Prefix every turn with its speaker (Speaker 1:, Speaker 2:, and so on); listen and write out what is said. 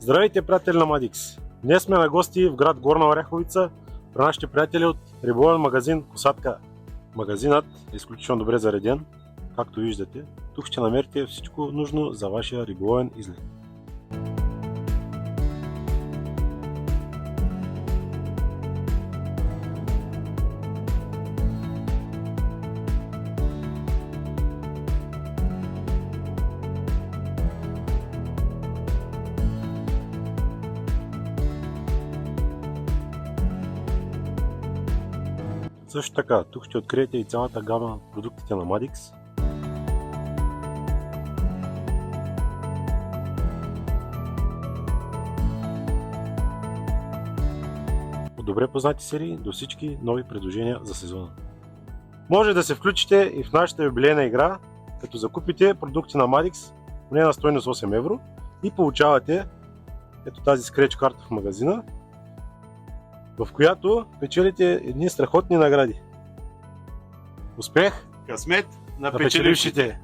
Speaker 1: Здравейте, приятели на Madix! Днес сме на гости в град Горна Оряховица при нашите приятели от риболовен магазин Косатка. Магазинът е изключително добре зареден, както виждате. Тук ще намерите всичко нужно за вашия риболовен излет. Също така, тук ще откриете и цялата гама на продуктите на Madix. От добре познати серии до всички нови предложения за сезона. Може да се включите и в нашата юбилейна игра, като закупите продукти на Madix поне на стойност 8 евро и получавате ето тази скреч карта в магазина, в която печелите едни страхотни награди. Успех!
Speaker 2: Късмет
Speaker 1: на печелившите!